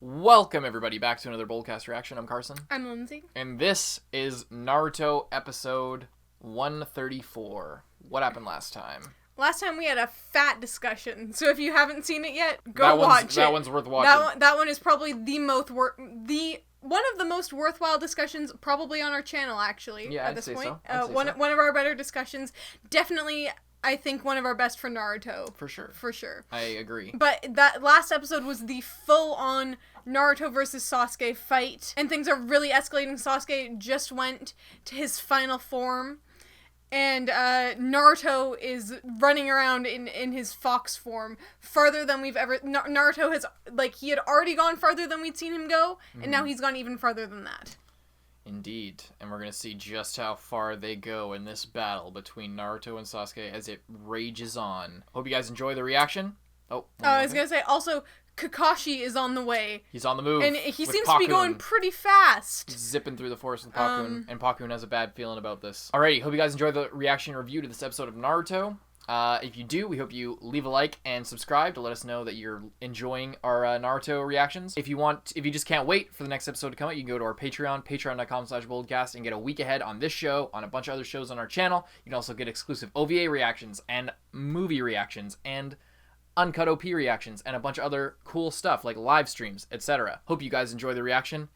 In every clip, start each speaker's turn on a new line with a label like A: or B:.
A: Welcome everybody back to another Boldcast reaction. I'm Carson.
B: I'm Lindsay.
A: And this is Naruto episode 134. What happened last time?
B: Last time we had a fat discussion, so if you haven't seen it yet, go watch it.
A: That one's worth watching.
B: That one is probably one of the most worthwhile discussions probably on our channel, actually.
A: Yeah,
B: at
A: I'd
B: this
A: say
B: point.
A: so.
B: One of our better discussions. Definitely, I think one of our best for Naruto.
A: For sure.
B: For sure.
A: I agree.
B: But that last episode was the full-on Naruto versus Sasuke fight, and things are really escalating. Sasuke just went to his final form, and Naruto is running around in his fox form farther than we've ever... Naruto has, he had already gone farther than we'd seen him go, and now he's gone even farther than that.
A: Indeed. And we're going to see just how far they go in this battle between Naruto and Sasuke as it rages on. Hope you guys enjoy the reaction.
B: I was going to say, also, Kakashi is on the way.
A: He's on the move.
B: And he seems to be going pretty fast.
A: He's zipping through the forest with Pakun, and Pakun has a bad feeling about this. Alrighty, hope you guys enjoy the reaction review to this episode of Naruto. If you do, we hope you leave a like and subscribe to let us know that you're enjoying our Naruto reactions. If you just can't wait for the next episode to come out, you can go to our Patreon, patreon.com/boldcast, and get a week ahead on this show, on a bunch of other shows on our channel. You can also get exclusive OVA reactions and movie reactions and uncut OP reactions and a bunch of other cool stuff like live streams, etc. Hope you guys enjoy the reaction.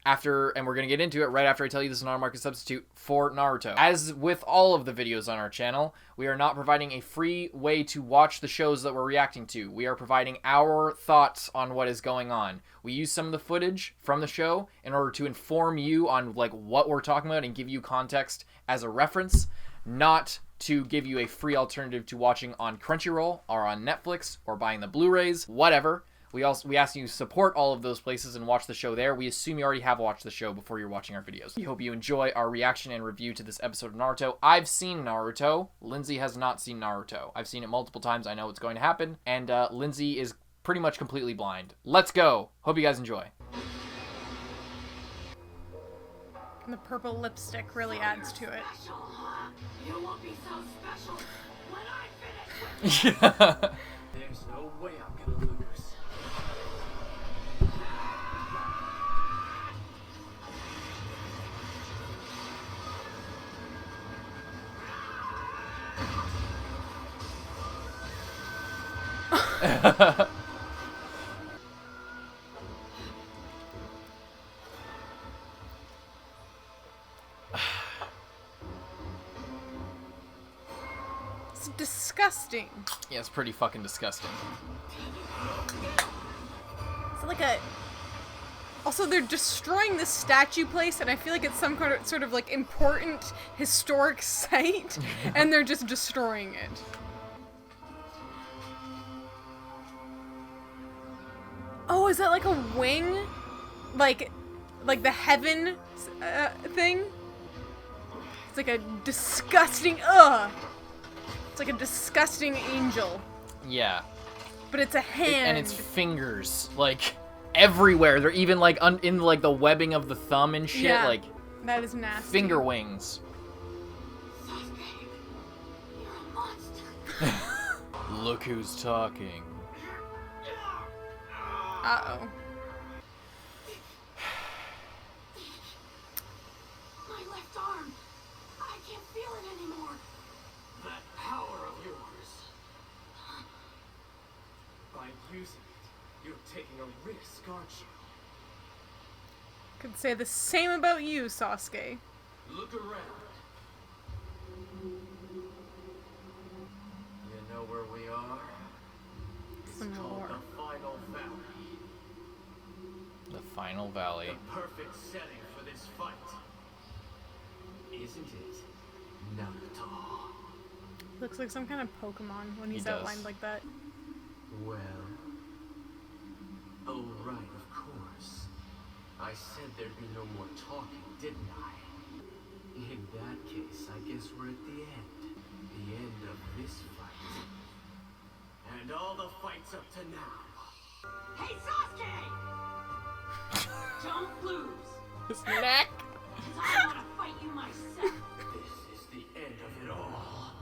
A: And we're going to get into it right after I tell you this is not a market substitute for Naruto. As with all of the videos on our channel, we are not providing a free way to watch the shows that we're reacting to. We are providing our thoughts on what is going on. We use some of the footage from the show in order to inform you on what we're talking about and give you context as a reference, not to give you a free alternative to watching on Crunchyroll or on Netflix or buying the Blu-rays, whatever. We ask you to support all of those places and watch the show there. We assume you already have watched the show before you're watching our videos. We hope you enjoy our reaction and review to this episode of Naruto. I've seen Naruto. Lindsay has not seen Naruto. I've seen it multiple times. I know what's going to happen. And Lindsay is pretty much completely blind. Let's go. Hope you guys enjoy.
B: And the purple lipstick really adds to it.
C: You won't be so special when I finish with you. There's no way I'm gonna lose.
B: It's disgusting.
A: Yeah, it's pretty fucking disgusting.
B: It's like a... Also, they're destroying this statue place, and I feel like it's some kind of sort of important historic site, and they're just destroying it. Oh, is that like a wing? Like the heaven thing? It's like a disgusting, It's like a disgusting angel.
A: Yeah.
B: But it's a hand.
A: And its fingers, everywhere. They're even, in, the webbing of the thumb and shit.
B: Yeah, that is nasty.
A: Finger wings.
C: Sasuke, you're a monster.
A: Look who's talking.
B: Uh-oh.
C: My left arm. I can't feel it anymore. That power of yours. By using it, you're taking a risk, aren't you?
B: Could say the same about you, Sasuke.
C: Look around. You know where we are? It's
B: Some
C: called
B: lore.
C: the Final Valley.
A: The Final Valley.
C: The perfect setting for this fight. Isn't it, Naruto?
B: Looks like some kind of Pokemon when he's
A: He does.
B: outlined like that.
C: Well, oh right, of course. I said there'd be no more talking, didn't I? In that case, I guess we're at the end. The end of this fight. And all the fights up to now. Hey, Sasuke! Don't lose!
A: His neck!
C: Because I want to fight you myself. This is the end of it all.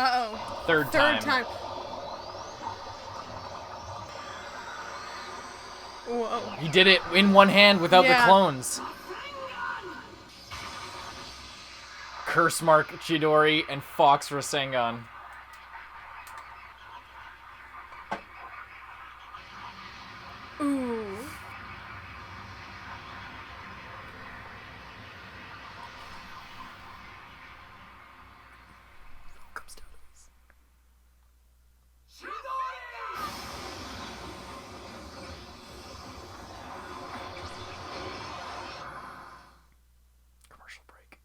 B: Uh-oh.
A: Third time.
B: Whoa.
A: He did it in one hand without the clones. Curse Mark Chidori and Fox Rasengan.
B: Ooh.
A: Comes down to this. Commercial break.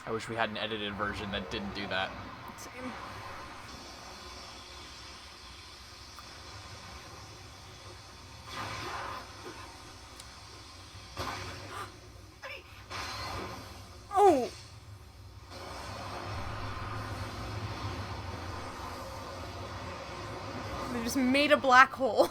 A: I wish we had an edited version that didn't do that.
B: Same. Oh! They just made a black hole.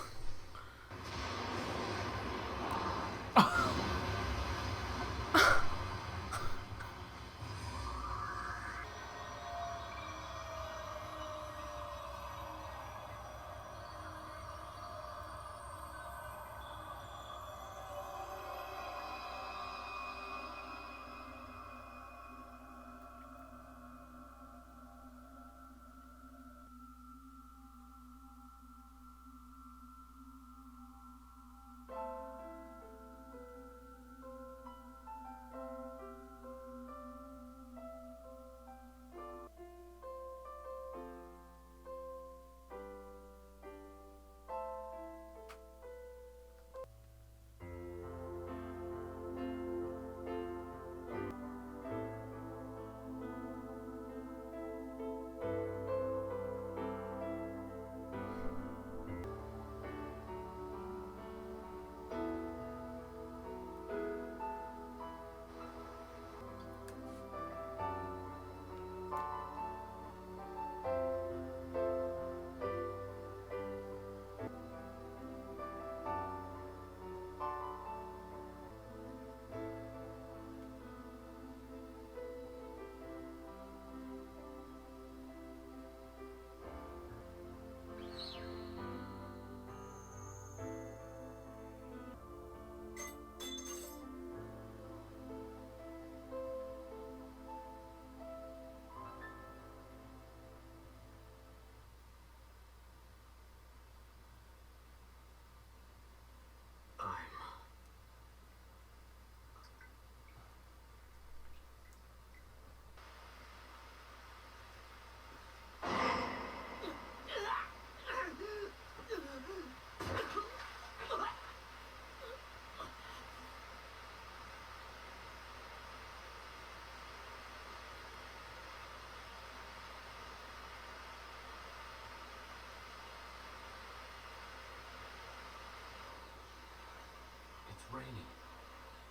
C: It's raining.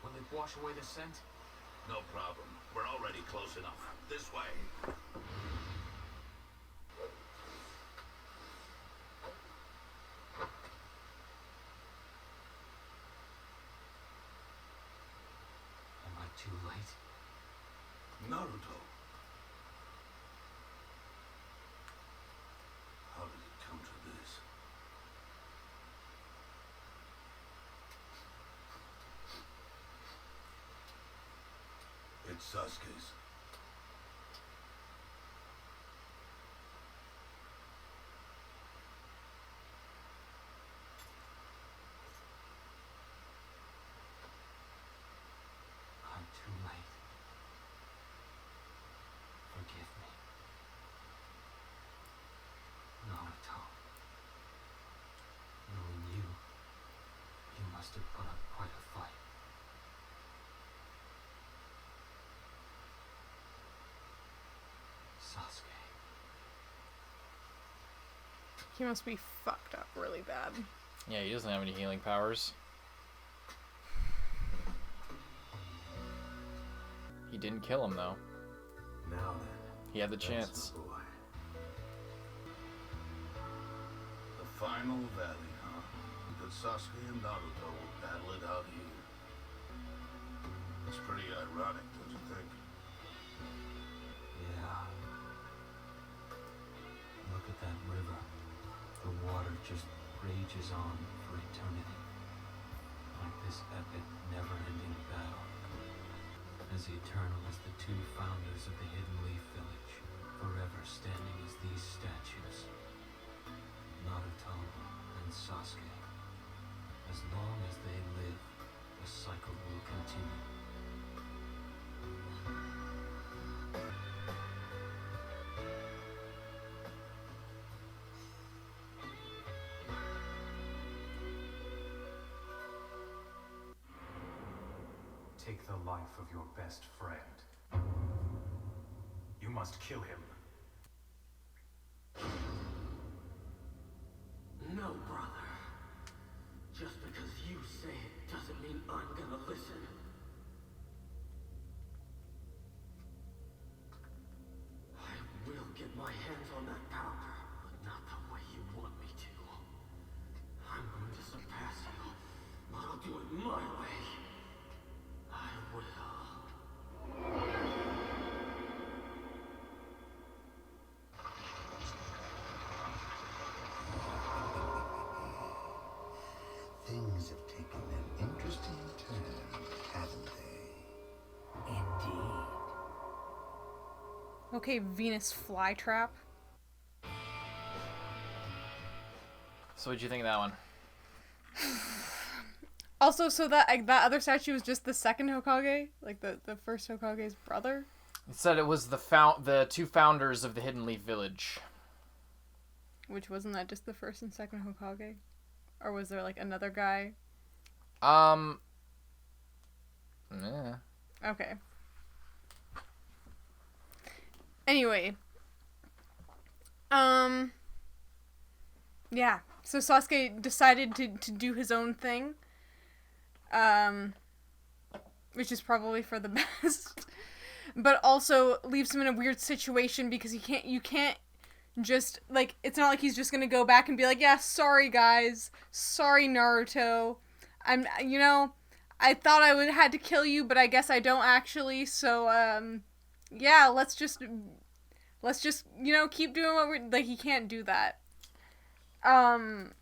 C: Will it wash away the scent?
D: No problem. We're already close enough. This way.
C: Am I too late?
D: Naruto. How did it come to this? It's Sasuke's.
C: I'm too late. Forgive me. Naruto. Knowing you, you must have put up quite a fight. Sasuke.
B: He must be fucked up really bad.
A: Yeah, he doesn't have any healing powers. He didn't kill him, though.
C: Now then.
A: He had the
C: That's
A: chance.
C: the boy.
D: The final valley, huh? Because Sasuke and Naruto will battle it out here. It's pretty ironic, don't you think?
C: rages on for eternity, like this epic, never-ending battle. As eternal as the two founders of the Hidden Leaf Village, forever standing as these statues, Naruto and Sasuke. As long as they live, the cycle will continue.
E: Take the life of your best friend. You must kill him.
C: No, brother. Just because you say it doesn't mean I'm gonna listen. I will get my hands on that powder, but not the way you want me to. I'm going to surpass you, but I'll do it my way. I will.
D: Things have taken an interesting turn, haven't they?
C: Indeed.
B: Okay, Venus flytrap.
A: So what'd you think of that one?
B: Also, so that other statue was just the second Hokage? Like the first Hokage's brother?
A: It said it was the two founders of the Hidden Leaf Village.
B: Which wasn't that just the first and second Hokage? Or was there like another guy?
A: Yeah.
B: Okay. Anyway. Yeah. So Sasuke decided to do his own thing. Which is probably for the best. But also leaves him in a weird situation because you can't just, like, it's not like he's just gonna go back and be like, yeah, sorry guys. Sorry, Naruto. I thought I would had to kill you, but I guess I don't actually, so, yeah, let's just, keep doing what we're, like, he can't do that. And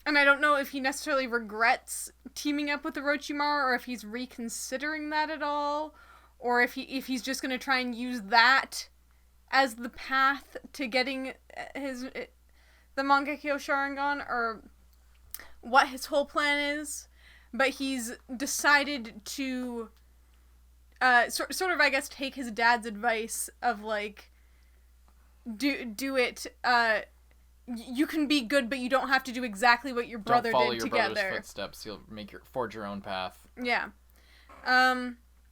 B: I don't know if he necessarily regrets teaming up with Orochimaru, or if he's reconsidering that at all, or if he's just gonna try and use that as the path to getting the Mangekyo Sharingan, or what his whole plan is. But he's decided to sort of, I guess, take his dad's advice of, like, do it, you can be good, but you don't have to do exactly what your brother
A: Don't follow
B: did
A: your
B: together.
A: brother's footsteps. You'll forge your own path.
B: Yeah.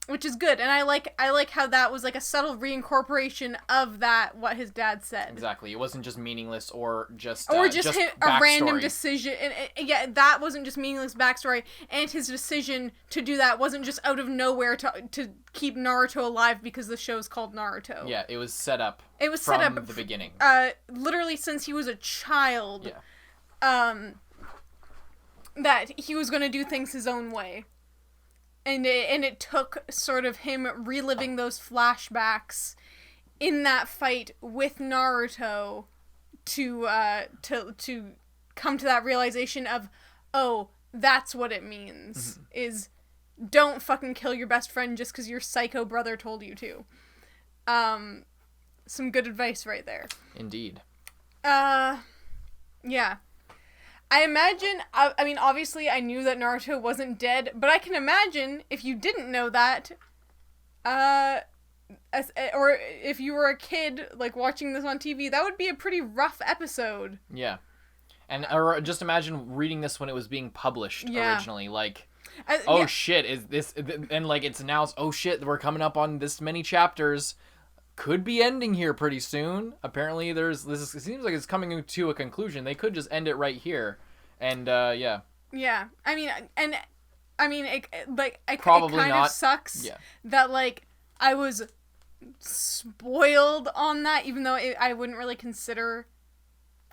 B: Which is good, and I like how that was like a subtle reincorporation of that, what his dad said.
A: Exactly. It wasn't just meaningless or just
B: a
A: backstory.
B: random decision. And yeah, that wasn't just meaningless backstory, and his decision to do that wasn't just out of nowhere to keep Naruto alive because the show's called Naruto.
A: Yeah, it was set up.
B: It was set up
A: from the beginning.
B: Literally since he was a child.
A: Yeah.
B: That he was going to do things his own way. And it took sort of him reliving those flashbacks in that fight with Naruto to come to that realization of, oh, that's what it means, is don't fucking kill your best friend just because your psycho brother told you to. Some good advice right there.
A: Indeed.
B: Yeah. I imagine, I mean, obviously I knew that Naruto wasn't dead, but I can imagine if you didn't know that, or if you were a kid, like, watching this on TV, that would be a pretty rough episode.
A: Yeah. And or just imagine reading this when it was being published originally, like, oh shit, is this, and like it's announced, oh shit, we're coming up on this many chapters, could be ending here pretty soon. Apparently it seems like it's coming to a conclusion. They could just end it right here. And yeah.
B: Yeah. I mean, it
A: Probably
B: kind
A: not.
B: of sucks that, like, I was spoiled on that, even though I wouldn't really consider,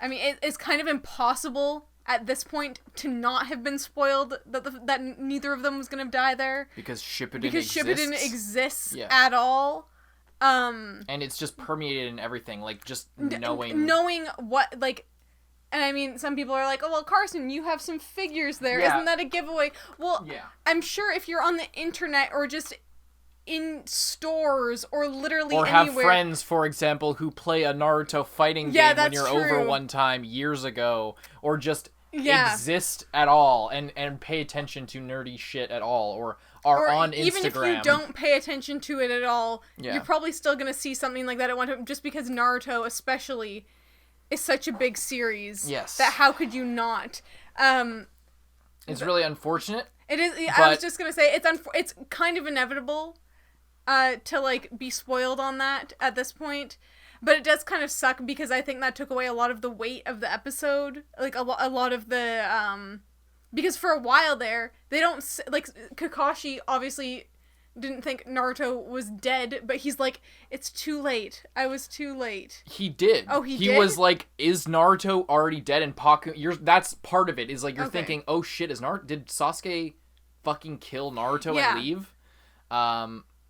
B: I mean, it's kind of impossible at this point to not have been spoiled that neither of them was going to die there.
A: Because Shippuden
B: exists at all.
A: And it's just permeated in everything, like, just knowing
B: what, like, And I mean, some people are like, oh, well, Carson, you have some figures there.
A: Yeah.
B: Isn't that a giveaway? Well,
A: Yeah.
B: I'm sure if you're on the internet or just in stores or literally
A: Or
B: anywhere.
A: have friends, for example, who play a Naruto fighting game when
B: that's
A: you're
B: true.
A: over one time years ago, or just
B: Yeah.
A: exist at all and pay attention to nerdy shit at all, or are on Instagram.
B: Even if you don't pay attention to it at all,
A: Yeah.
B: you're probably still going to see something like that at one time, just because Naruto especially is such a big series.
A: Yes.
B: That how could you not?
A: It's really unfortunate.
B: It is. I
A: But-
B: was just going to say, it's kind of inevitable to, like, be spoiled on that at this point. But it does kind of suck because I think that took away a lot of the weight of the episode. Like, a lot of the, because for a while there, they don't, like, Kakashi obviously didn't think Naruto was dead, but he's like, it's too late. I was too late.
A: He did.
B: Oh, he
A: He
B: did?
A: was like, is Naruto already dead? And Paku, that's part of it, is like, you're
B: Okay.
A: thinking, oh shit, did Sasuke fucking kill Naruto
B: Yeah.
A: and leave?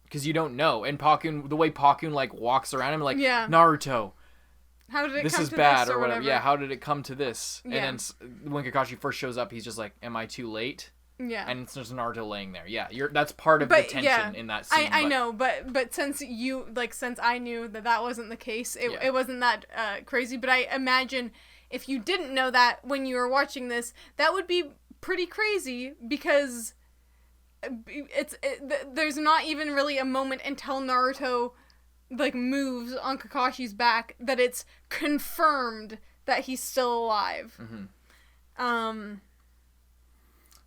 A: Because you don't know. And Paku, the way Paku, like, walks around him, like,
B: Yeah.
A: Naruto,
B: How did it
A: this
B: come
A: is
B: to
A: bad,
B: this
A: or whatever. Yeah, how did it come to this?
B: Yeah.
A: And then when Kakashi first shows up, he's just like, am I too late?
B: Yeah.
A: And it's just Naruto laying there. Yeah, that's part of
B: But,
A: the tension
B: yeah,
A: in that scene.
B: I know, but since since I knew that wasn't the case, it wasn't that crazy. But I imagine if you didn't know that when you were watching this, that would be pretty crazy because there's not even really a moment until Naruto like moves on Kakashi's back that it's confirmed that he's still alive.
A: Mm-hmm.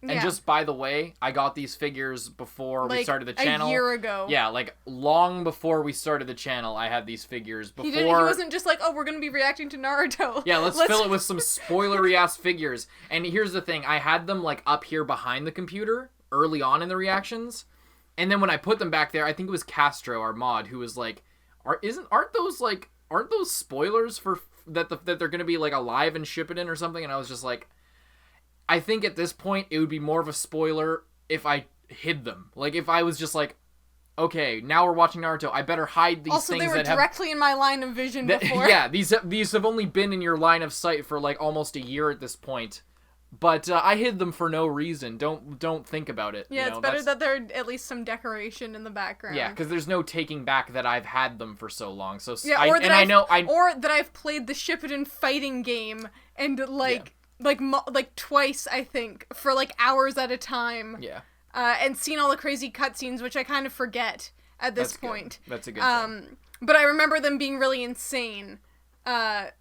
B: Yeah.
A: And just by the way, I got these figures before we
B: like
A: started the channel.
B: a year ago.
A: Yeah, like long before we started the channel, I had these figures. Before
B: He wasn't just like, oh, we're gonna be reacting to Naruto.
A: Yeah, let's fill it with some spoilery ass figures. And here's the thing, I had them like up here behind the computer early on in the reactions, and then when I put them back there, I think it was Castro, our mod, who was like, aren't those spoilers for that they're gonna be like alive and shippuden or something? And I was just like, I think at this point it would be more of a spoiler if I hid them. Like if I was just like, okay, now we're watching Naruto, I better hide these
B: also,
A: things
B: they were
A: that have
B: directly in my line of vision before.
A: yeah, these have only been in your line of sight for like almost a year at this point. But I hid them for no reason. Don't think about it.
B: Yeah,
A: you know?
B: it's better that there at least some decoration in the background.
A: Yeah, because there's no taking back that I've had them for so long. So
B: yeah, or that I've played the Shippuden fighting game and like twice, I think, for like hours at a time.
A: Yeah.
B: And seen all the crazy cutscenes, which I kind of forget at this point.
A: That's a good thing.
B: But I remember them being really insane.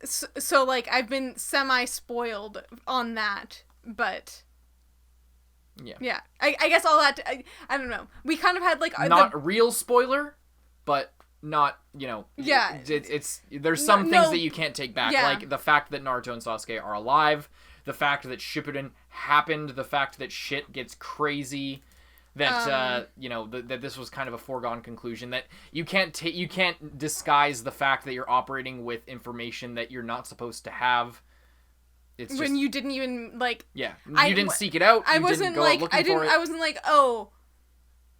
B: So like I've been semi-spoiled on that, but yeah. I guess all that I don't know. We kind of had like
A: not a real spoiler, but not,
B: yeah.
A: It's there's some things that you can't take back,
B: yeah.
A: like the fact that Naruto and Sasuke are alive, the fact that Shippuden happened, the fact that shit gets crazy. That that this was kind of a foregone conclusion, that you can't disguise the fact that you're operating with information that you're not supposed to have. It's
B: when
A: just,
B: you didn't even like.
A: Yeah, you didn't seek it out.
B: I wasn't like I wasn't like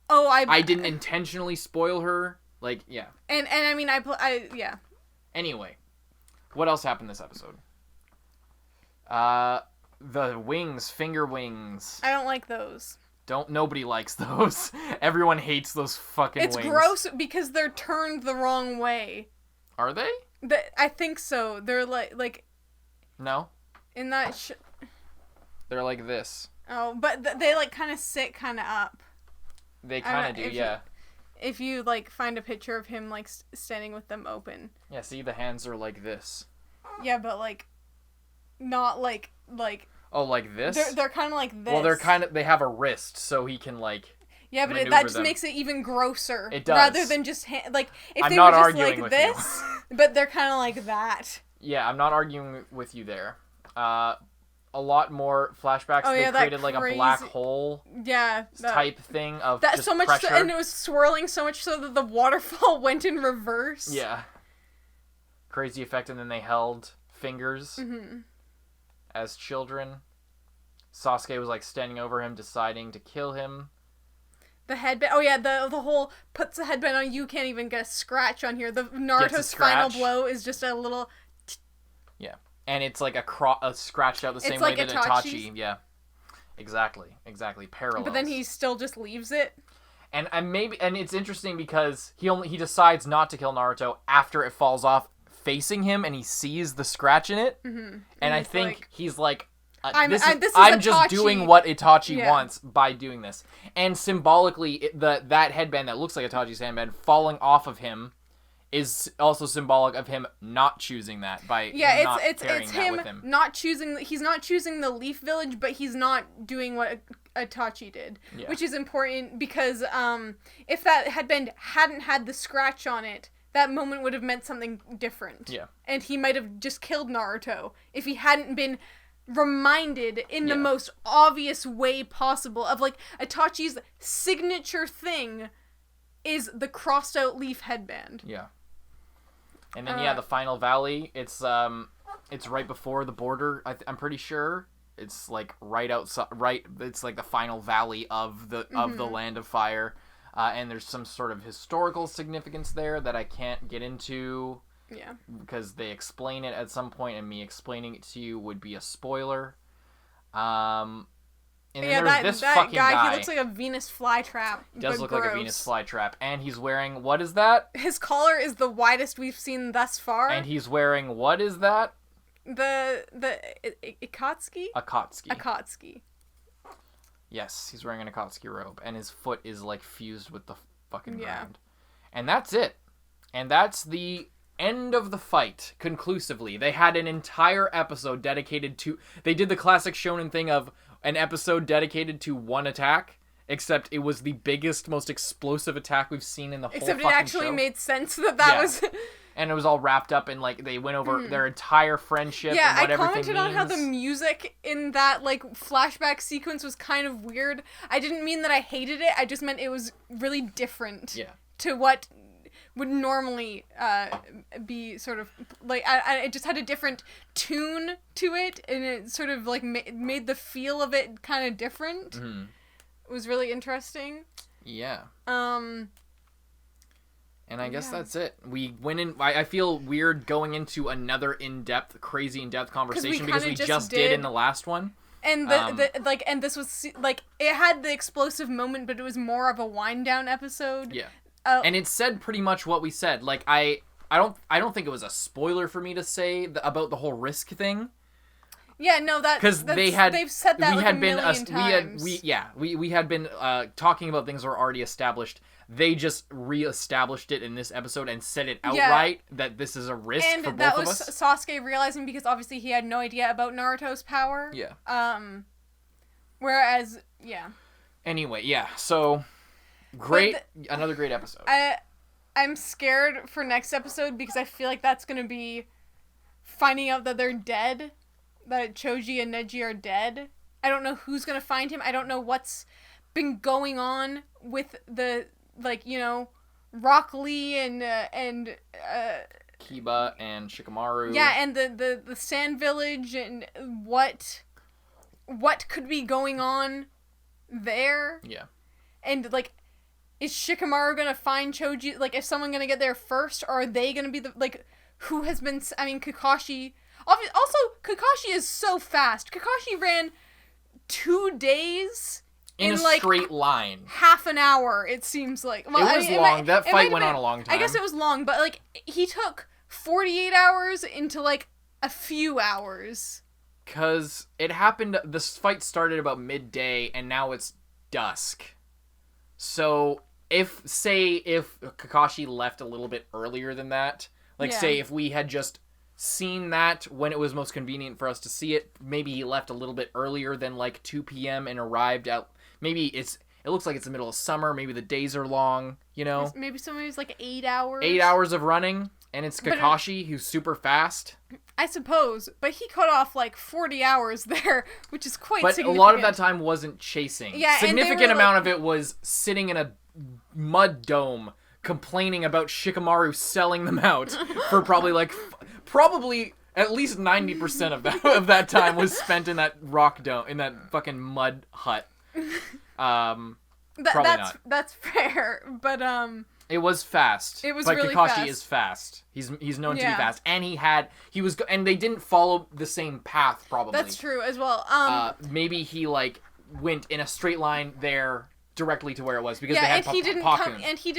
B: I
A: didn't intentionally spoil her. Like yeah.
B: And I mean yeah.
A: Anyway, what else happened this episode? The wings, finger wings.
B: I don't like those.
A: Nobody likes those. Everyone hates those fucking wings.
B: It's gross because they're turned the wrong way.
A: Are they?
B: I think so. They're like.
A: No.
B: In that.
A: They're like this.
B: Oh, but they like kind of sit kind of up.
A: They kind of do, yeah.
B: If you like find a picture of him like standing with them open.
A: Yeah. See, the hands are like this.
B: Yeah, but like, not like.
A: Oh, like this?
B: They're kind of like this.
A: Well, they have a wrist, so he can, like,
B: yeah, but that just makes it even grosser.
A: It does.
B: Rather than just, like, if
A: I'm
B: they
A: not
B: were just
A: arguing
B: like
A: with
B: this, but they're kind of like that.
A: Yeah, I'm not arguing with you there. A lot more flashbacks. They created, like, a black hole type thing of
B: that,
A: just
B: so much
A: pressure.
B: and it was swirling so much so that the waterfall went in reverse.
A: Yeah. Crazy effect, and then they held fingers.
B: Mm-hmm.
A: As children. Sasuke was like standing over him, deciding to kill him.
B: The headband. Oh yeah, the whole puts the headband on. You can't even get a scratch on here. The Naruto's final blow is just a little.
A: Yeah. and it's like a scratched out the same
B: like
A: way that
B: Itachi's.
A: Itachi. Yeah, exactly, parallels.
B: But then he still just leaves it.
A: And it's interesting because he decides not to kill Naruto after it falls off facing him, and he sees the scratch in it.
B: Mm-hmm.
A: And I think he's like,
B: I'm
A: I'm just
B: Itachi.
A: doing what Itachi wants by doing this. And symbolically, that headband that looks like Itachi's headband falling off of him is also symbolic of him not choosing that by
B: it's
A: him
B: him not choosing. He's not choosing the Leaf Village, but he's not doing what Itachi did, which is important because if that headband hadn't had the scratch on it, that moment would have meant something different. Yeah, and he might have just killed Naruto if he hadn't been reminded in the most obvious way possible of like Itachi's signature thing is the crossed out leaf headband. Yeah.
A: And then the final valley, it's right before the border. I'm pretty sure it's like right outside. It's like the final valley of the Land of Fire, and there's some sort of historical significance there that I can't get into. Yeah. Because they explain it at some point, and me explaining it to you would be a spoiler. And then there's this fucking guy.
B: He looks like a Venus flytrap.
A: He does look like a Venus flytrap. And he's wearing, what is that?
B: His collar is the widest we've seen thus far.
A: And he's wearing, what is that?
B: The Akatsuki?
A: Akatsuki. Yes, he's wearing an Akatsuki robe. And his foot is like fused with the fucking ground. And that's it. And that's the end of the fight, conclusively. They had an entire episode dedicated to... They did the classic shonen thing of an episode dedicated to one attack, except it was the biggest, most explosive attack we've seen in the whole fucking show.
B: Except it actually made sense that was...
A: And it was all wrapped up in, like, they went over their entire friendship and what everything means.
B: Yeah, I commented on how the music in that, like, flashback sequence was kind of weird. I didn't mean that I hated it, I just meant it was really different to what would normally be sort of like I just had a different tune to it, and it sort of like made the feel of it kind of different. It was really interesting. And
A: I guess that's it. We went in. I feel weird going into another crazy in-depth conversation because we just did in the last one.
B: And and this was like it had the explosive moment, but it was more of a wind down episode. Yeah.
A: And it said pretty much what we said. Like I don't think it was a spoiler for me to say about the whole risk thing.
B: Yeah, no, because they've said that like a million times.
A: We had been talking about things that were already established. They just re-established it in this episode and said it outright that this is a risk for both of us. And that was
B: Sasuke realizing because obviously he had no idea about Naruto's power. Yeah. Whereas,
A: Anyway, so. Another great episode.
B: I'm scared for next episode because I feel like that's going to be finding out that they're dead, that Choji and Neji are dead. I don't know who's going to find him. I don't know what's been going on with the, like, you know, Rock Lee and
A: Kiba and Shikamaru.
B: Yeah, and the Sand Village and what could be going on there. Yeah. And, like, is Shikamaru gonna find Choji? Like, is someone gonna get there first, or are they gonna be the, like, who has been? I mean, Kakashi. Also, Kakashi is so fast. Kakashi ran 2 days
A: in a straight line,
B: half an hour. It seems like. Well,
A: it was long. That fight went on a long time.
B: I guess it was long, but like he took 48 hours into like a few hours.
A: 'Cause it happened. This fight started about midday, and now it's dusk. So, if Kakashi left a little bit earlier than that, say if we had just seen that when it was most convenient for us to see it, maybe he left a little bit earlier than, 2 p.m. and arrived at, maybe it looks like it's the middle of summer, maybe the days are long, you know?
B: Maybe somebody's 8 hours.
A: 8 hours of running, and it's Kakashi, who's super fast.
B: I suppose, but he cut off 40 hours there, which is quite significant.
A: But a lot of that time wasn't chasing. Yeah, significant amount of it was sitting in a mud dome complaining about Shikamaru selling them out for probably at least 90% of that time was spent in that rock dome, in that fucking mud hut. Probably not.
B: That's fair, but
A: It was fast.
B: It was
A: but
B: really
A: Kakashi
B: fast.
A: is fast. He's known to be
B: Yeah.
A: fast, and and they didn't follow the same path probably.
B: That's true as well.
A: Maybe he like went in a straight line there directly to where it was because they
B: yeah,
A: had
B: and he didn't
A: Pakun.
B: he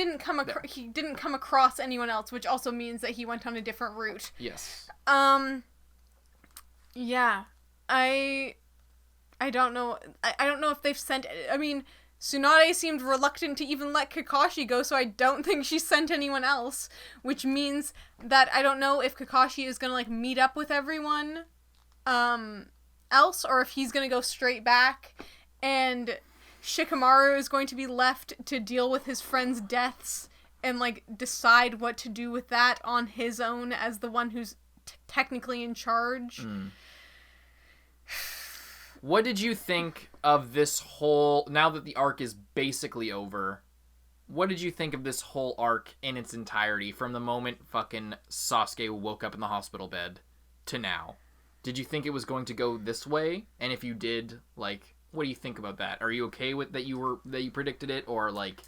B: didn't come across anyone else, which also means that he went on a different route.
A: Yes.
B: Yeah, I don't know. I don't know if they've sent. I mean, Tsunade seemed reluctant to even let Kakashi go, so I don't think she sent anyone else. Which means that I don't know if Kakashi is gonna like meet up with everyone, else, or if he's gonna go straight back, and Shikamaru is going to be left to deal with his friends' deaths and like decide what to do with that on his own as the one who's technically in charge.
A: What did you think of this whole, now that the arc is basically over, what did you think of this whole arc in its entirety from the moment fucking Sasuke woke up in the hospital bed to now? Did you think it was going to go this way? And if you did, like, what do you think about that? Are you okay with that you predicted it, or like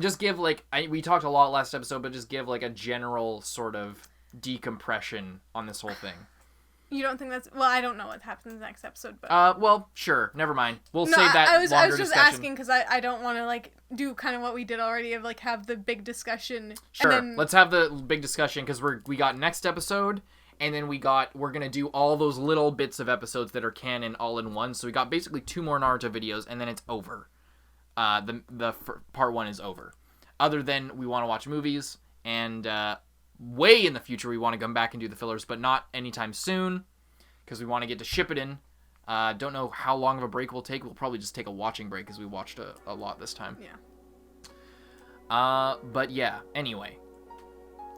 A: just give like we talked a lot last episode, but just give like a general sort of decompression on this whole thing.
B: You don't think that's... Well, I don't know what happens in the next episode, but...
A: Well, sure. Never mind. We'll
B: no,
A: save that
B: I was just
A: discussion.
B: asking because I don't want to, like, do kind of what we did already of, like, have the big discussion.
A: Sure.
B: And then...
A: Let's have the big discussion because we got next episode, and then we're going to do all those little bits of episodes that are canon all in one. So we got basically 2 more Naruto videos, and then it's over. Part 1 is over. Other than we want to watch movies, and way in the future we want to come back and do the fillers, but not anytime soon because we want to get to shippuden. Don't know how long of a break we'll take. We'll probably just take a watching break because we watched a lot this time.
B: Yeah.
A: But yeah, anyway.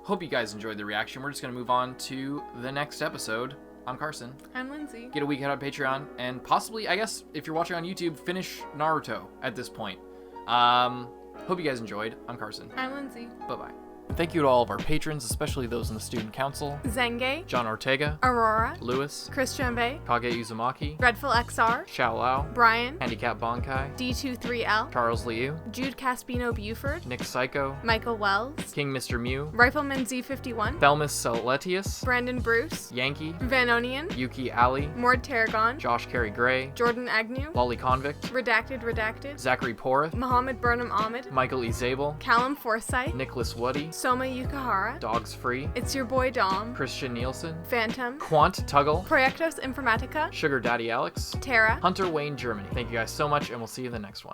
A: Hope you guys enjoyed the reaction. We're just going to move on to the next episode. I'm Carson.
B: I'm Lindsay.
A: Get a week ahead on Patreon, and possibly, I guess, if you're watching on YouTube, finish Naruto at this point. Hope you guys enjoyed. I'm Carson.
B: I'm Lindsay.
A: Bye-bye. Thank you to all of our patrons, especially those in the Student Council.
B: Zenge.
A: John Ortega.
B: Aurora.
A: Lewis.
B: Christian Bay.
A: Kage Uzumaki.
B: Dreadful XR.
A: Xiao Lao.
B: Brian.
A: Handicap Bonkai.
B: D23L.
A: Charles Liu.
B: Jude Caspino Buford.
A: Nick Psycho.
B: Michael Wells.
A: King Mr. Mew.
B: Rifleman Z51.
A: Thelmus Celetius.
B: Brandon Bruce.
A: Yankee.
B: Vanonian.
A: Yuki Ali.
B: Mord Tarragon.
A: Josh Carey Gray.
B: Jordan Agnew.
A: Lolly Convict.
B: Redacted.
A: Zachary Porth.
B: Mohammed Burnham Ahmed.
A: Michael E. Zabel.
B: Callum Forsyth.
A: Nicholas Woody.
B: Soma Yukahara.
A: Dogs Free.
B: It's your boy Dom.
A: Christian Nielsen.
B: Phantom.
A: Quant Tuggle.
B: Proyectos Informatica.
A: Sugar Daddy Alex.
B: Tara.
A: Hunter Wayne Germany. Thank you guys so much, and we'll see you in the next one.